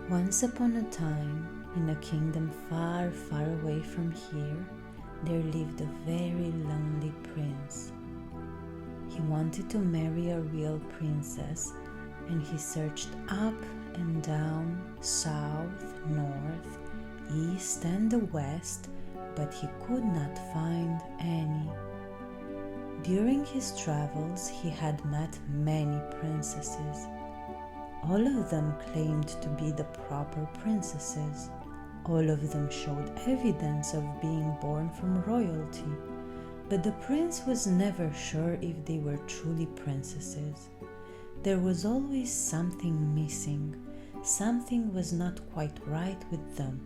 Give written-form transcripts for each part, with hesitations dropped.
Once upon a time, in a kingdom far, far away from here, there lived a very lonely prince. He wanted to marry a real princess, and he searched up and down, south, north, east and the west, but he could not find any. During his travels, he had met many princesses. All of them claimed to be the proper princesses. All of them showed evidence of being born from royalty, but the prince was never sure if they were truly princesses. There was always something missing. Something was not quite right with them.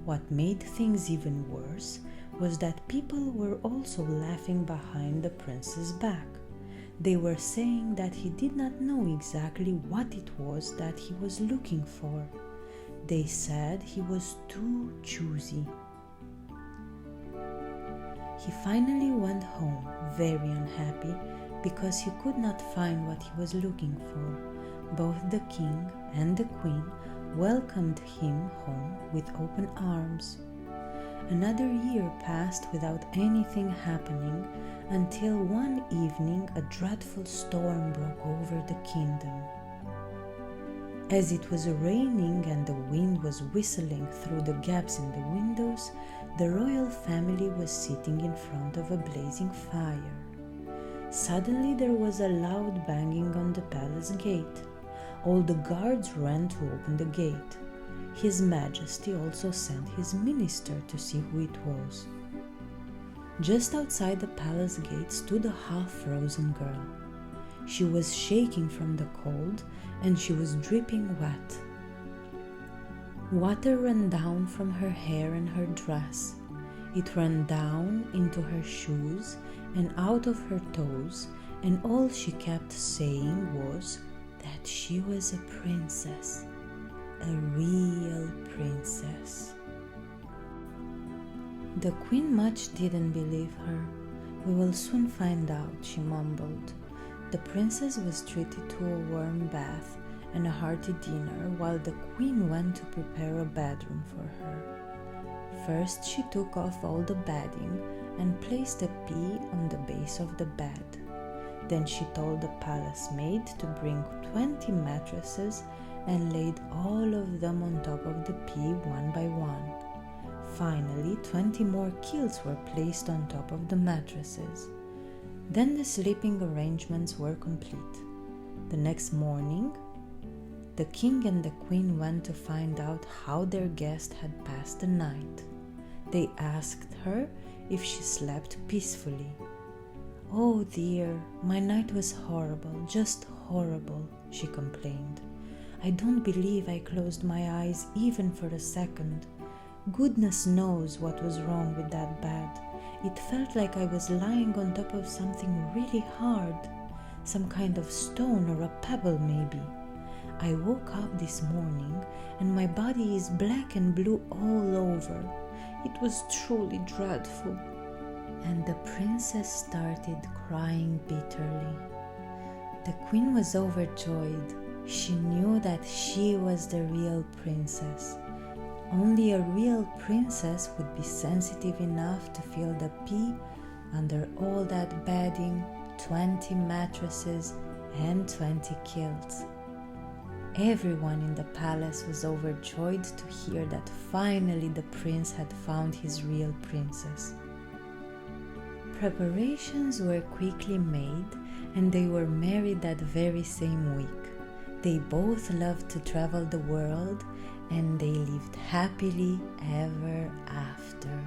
What made things even worse was that people were also laughing behind the prince's back. They were saying that he did not know exactly what it was that he was looking for. They said he was too choosy. He finally went home very unhappy because he could not find what he was looking for. Both the king and the queen welcomed him home with open arms. Another year passed without anything happening until one evening a dreadful storm broke over the kingdom. As it was raining and the wind was whistling through the gaps in the windows, the royal family was sitting in front of a blazing fire. Suddenly there was a loud banging on the palace gate. All the guards ran to open the gate. His Majesty also sent his minister to see who it was. Just outside the palace gate stood a half-frozen girl. She was shaking from the cold and she was dripping wet. Water ran down from her hair and her dress. It ran down into her shoes and out of her toes, and all she kept saying was that she was a princess, a real princess. The queen much didn't believe her. "We will soon find out," she mumbled. The princess was treated to a warm bath and a hearty dinner while the queen went to prepare a bedroom for her. First, she took off all the bedding and placed a pea on the base of the bed. Then she told the palace maid to bring 20 mattresses and laid all of them on top of the pea one by one. Finally, 20 more quilts were placed on top of the mattresses. Then the sleeping arrangements were complete. The next morning, the king and the queen went to find out how their guest had passed the night. They asked her if she slept peacefully. "Oh dear, my night was horrible, just horrible," she complained. "I don't believe I closed my eyes even for a second. Goodness knows what was wrong with that bed. It felt like I was lying on top of something really hard, some kind of stone or a pebble maybe. I woke up this morning and my body is black and blue all over. It was truly dreadful." And the princess started crying bitterly. The queen was overjoyed. She knew that she was the real princess. Only a real princess would be sensitive enough to feel the pea under all that bedding, 20 mattresses, and 20 quilts. Everyone in the palace was overjoyed to hear that finally the prince had found his real princess. Preparations were quickly made and they were married that very same week. They both loved to travel the world and they lived happily ever after.